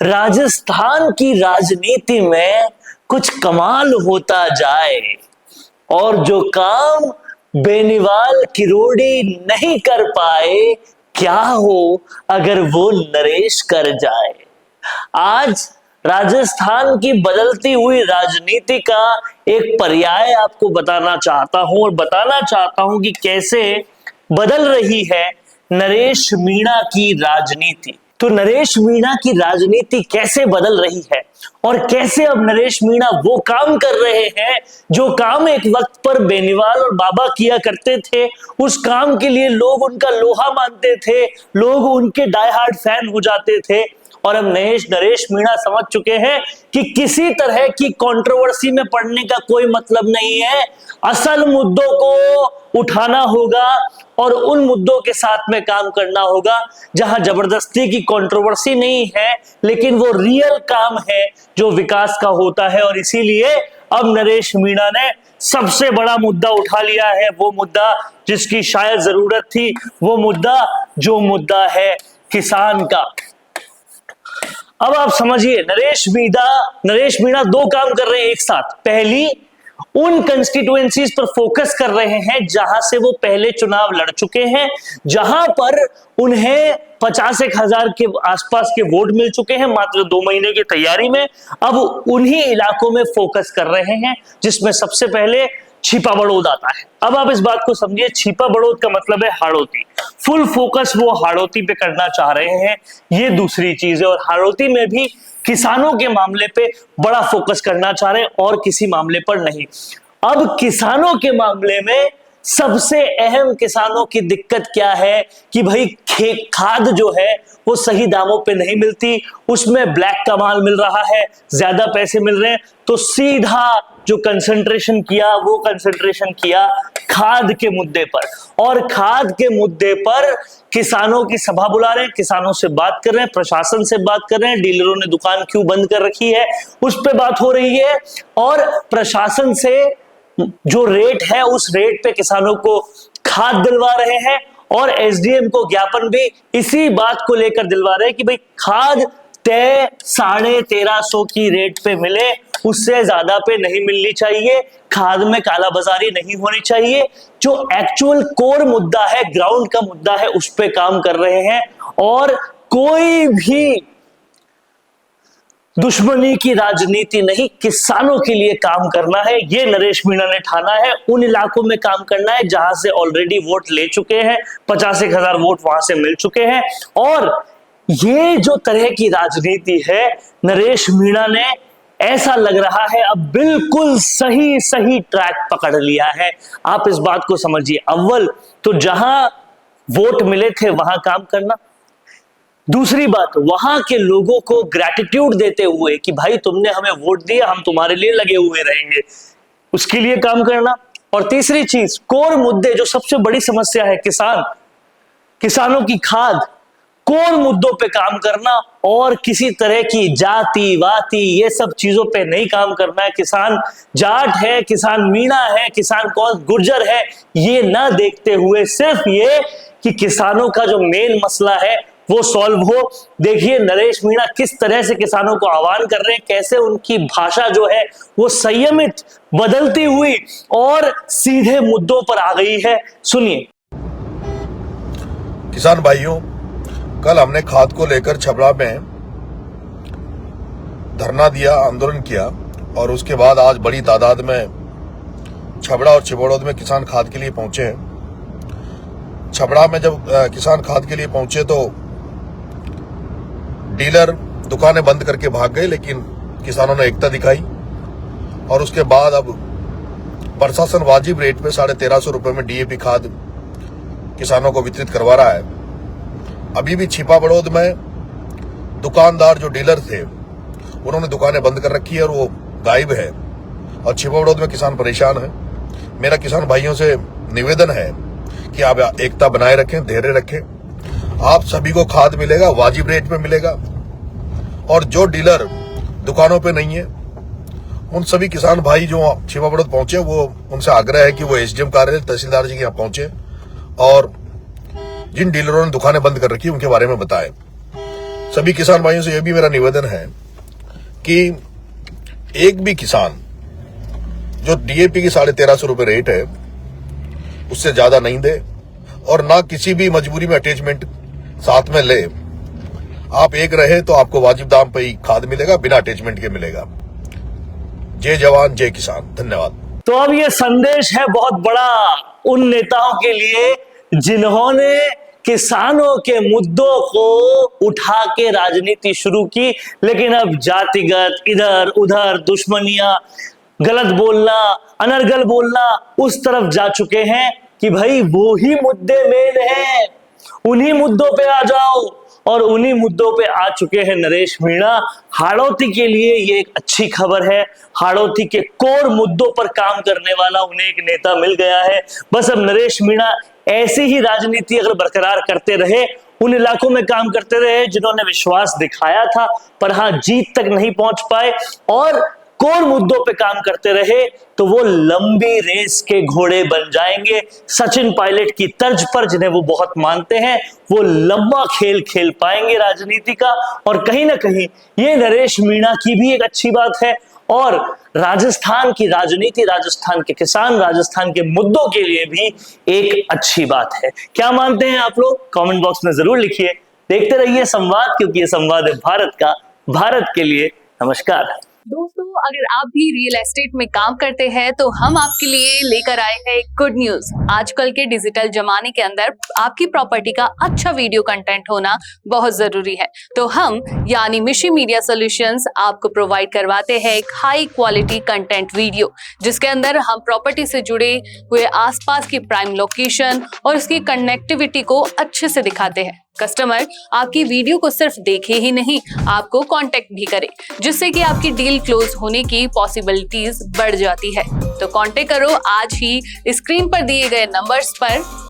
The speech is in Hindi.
राजस्थान की राजनीति में कुछ कमाल होता जाए और जो काम बेनीवाल किरोड़ी नहीं कर पाए, क्या हो अगर वो नरेश कर जाए। आज राजस्थान की बदलती हुई राजनीति का एक पर्याय आपको बताना चाहता हूं और बताना चाहता हूं कि कैसे बदल रही है नरेश मीणा की राजनीति। तो नरेश मीणा की राजनीति कैसे बदल रही है और कैसे अब नरेश मीणा वो काम कर रहे हैं जो काम एक वक्त पर बेनीवाल और बाबा किया करते थे। उस काम के लिए लोग उनका लोहा मानते थे, लोग उनके डाई हार्ड फैन हो जाते थे। और अब नरेश मीणा समझ चुके हैं कि किसी तरह की कंट्रोवर्सी में पड़ने का कोई मतलब नहीं है। असल मुद्दों को उठाना होगा और उन मुद्दों के साथ में काम करना होगा जहां जबरदस्ती की कंट्रोवर्सी नहीं है, लेकिन वो रियल काम है जो विकास का होता है। और इसीलिए अब नरेश मीणा ने सबसे बड़ा मुद्दा उठा लिया है, वो मुद्दा जिसकी शायद जरूरत थी, वो मुद्दा है किसान का। अब आप समझिए, नरेश मीणा दो काम कर रहे हैं एक साथ। पहली, उन कंस्टिट्यूएंसीज पर फोकस कर रहे हैं जहां से वो पहले चुनाव लड़ चुके हैं, जहां पर उन्हें 50,000 के आसपास के वोट मिल चुके हैं मात्र 2 महीने की तैयारी में। अब उन्हीं इलाकों में फोकस कर रहे हैं जिसमें सबसे पहले छिपा बड़ौद आता है। अब आप इस बात को समझिए, छिपा बड़ौद का मतलब है हाड़ौती। फुल फोकस वो हाड़ौती पे करना चाह रहे हैं, ये दूसरी चीज है। और हाड़ौती में भी किसानों के मामले पे बड़ा फोकस करना चाह रहे हैं और किसी मामले पर नहीं। अब किसानों के मामले में सबसे अहम किसानों की दिक्कत क्या है कि भाई खाद जो है वो सही दामों पे नहीं मिलती, उसमें ब्लैक का माल मिल रहा है, ज्यादा पैसे मिल रहे हैं। तो सीधा जो कंसंट्रेशन किया खाद के मुद्दे पर, और खाद के मुद्दे पर किसानों की सभा बुला रहे हैं, किसानों से बात कर रहे हैं, प्रशासन से बात कर रहे हैं, डीलरों ने दुकान क्यों बंद कर रखी है उस पर बात हो रही है। और प्रशासन से जो रेट है उस रेट पे किसानों को खाद दिलवा रहे हैं और एसडीएम को ज्ञापन भी इसी बात को लेकर दिलवा रहे हैं कि भाई खाद तय 1350 की रेट पे मिले, उससे ज्यादा पे नहीं मिलनी चाहिए, खाद में कालाबाजारी नहीं होनी चाहिए। जो एक्चुअल कोर मुद्दा है, ग्राउंड का मुद्दा है, उस पे काम कर रहे हैं। और कोई भी दुश्मनी की राजनीति नहीं, किसानों के लिए काम करना है, ये नरेश मीणा ने ठाना है। उन इलाकों में काम करना है जहां से ऑलरेडी वोट ले चुके हैं, 50,000 वोट वहां से मिल चुके हैं। और ये जो तरह की राजनीति है, नरेश मीणा ने ऐसा लग रहा है अब बिल्कुल सही ट्रैक पकड़ लिया है। आप इस बात को समझिए, अव्वल तो जहां वोट मिले थे वहां काम करना, दूसरी बात वहां के लोगों को ग्रैटिट्यूड देते हुए कि भाई तुमने हमें वोट दिया, हम तुम्हारे लिए लगे हुए रहेंगे, उसके लिए काम करना। और तीसरी चीज, कोर मुद्दे जो सबसे बड़ी समस्या है किसानों की खाद, कोर मुद्दों पे काम करना और किसी तरह की जाति वाती ये सब चीजों पे नहीं काम करना है। किसान जाट है, किसान मीणा है, किसान कौन गुर्जर है, ये ना देखते हुए सिर्फ ये कि किसानों का जो मेन मसला है वो सॉल्व हो। देखिए नरेश मीणा किस तरह से किसानों को आह्वान कर रहे हैं, कैसे उनकी भाषा जो है वो संयमित, बदलती हुई और सीधे मुद्दों पर आ गई है। सुनिए। किसान भाइयों, कल हमने खाद को लेकर छबड़ा में धरना दिया, आंदोलन किया और उसके बाद आज बड़ी तादाद में छबड़ा और छिबड़ौद में किसान खाद के लिए पहुंचे हैं। छबड़ा में जब किसान खाद के लिए पहुंचे तो डीलर दुकानें बंद करके भाग गए, लेकिन किसानों ने एकता दिखाई और उसके बाद अब प्रशासन वाजिब रेट पे 1350 रुपए में डीएपी खाद किसानों को वितरित करवा रहा है। अभी भी छिपा बड़ौद में दुकानदार जो डीलर थे उन्होंने दुकानें बंद कर रखी है और वो गायब है और छिपा बड़ौद में किसान परेशान है। मेरा किसान भाइयों से निवेदन है कि आप एकता बनाए रखें, धैर्य रखें। आप सभी को खाद मिलेगा, वाजिब रेट पे मिलेगा। और जो डीलर दुकानों पे नहीं है उन सभी किसान भाई जो छिपा बड़ौद पहुंचे, वो उनसे आग्रह है कि वो एसडीएम कार्यालय, तहसीलदार जी के यहाँ पहुंचे और जिन डीलरों ने दुकानें बंद कर रखी उनके बारे में बताएं। सभी किसान भाइयों से यह भी मेरा निवेदन है कि एक भी किसान जो डीएपी की 1350 रुपए रेट है उससे ज्यादा नहीं दे और ना किसी भी मजबूरी में अटैचमेंट साथ में ले। आप एक रहे तो आपको वाजिब दाम पे ही खाद मिलेगा, बिना अटैचमेंट के मिलेगा। जय जवान जय किसान। धन्यवाद। तो अब ये संदेश है बहुत बड़ा उन नेताओं के लिए जिन्होंने किसानों के मुद्दों को उठा के राजनीति शुरू की, लेकिन अब जातिगत इधर उधर दुश्मनियां, गलत बोलना, अनर्गल बोलना उस तरफ जा चुके हैं कि भाई वो ही मुद्दे मेन हैं, उन्हीं मुद्दों पे आ जाओ। और उन्हीं मुद्दों पे आ चुके हैं नरेश मीणा। हाड़ौती के लिए ये एक अच्छी खबर है। हाड़ौती के कोर मुद्दों पर काम करने वाला उन्हें एक नेता मिल गया है। बस अब नरेश मीणा ऐसी ही राजनीति अगर बरकरार करते रहे, उन इलाकों में काम करते रहे जिन्होंने विश्वास दिखाया था पर हाँ जीत तक नहीं पहुंच पाए, और कोर मुद्दों पे काम करते रहे, तो वो लंबी रेस के घोड़े बन जाएंगे। सचिन पायलट की तर्ज पर, जिन्हें वो बहुत मानते हैं, वो लंबा खेल खेल पाएंगे राजनीति का। और कहीं ना कहीं ये नरेश मीणा की भी एक अच्छी बात है और राजस्थान की राजनीति, राजस्थान के किसान, राजस्थान के मुद्दों के लिए भी एक अच्छी बात है। क्या मानते हैं आप लोग? कमेंट बॉक्स में जरूर लिखिए। देखते रहिए संवाद, क्योंकि ये संवाद है भारत का, भारत के लिए। नमस्कार दोस्तों, अगर आप भी रियल एस्टेट में काम करते हैं तो हम आपके लिए लेकर आए हैं गुड न्यूज। आजकल के डिजिटल जमाने के अंदर आपकी प्रॉपर्टी का अच्छा वीडियो कंटेंट होना बहुत जरूरी है। तो हम यानी मिशी मीडिया सॉल्यूशंस आपको प्रोवाइड करवाते हैं एक हाई क्वालिटी कंटेंट वीडियो, जिसके अंदर हम प्रॉपर्टी से जुड़े हुए आसपास की प्राइम लोकेशन और उसकी कनेक्टिविटी को अच्छे से दिखाते हैं। कस्टमर आपकी वीडियो को सिर्फ देखे ही नहीं, आपको कांटेक्ट भी करे, जिससे कि आपकी डील क्लोज होने की पॉसिबिलिटीज बढ़ जाती है। तो कांटेक्ट करो आज ही स्क्रीन पर दिए गए नंबर्स पर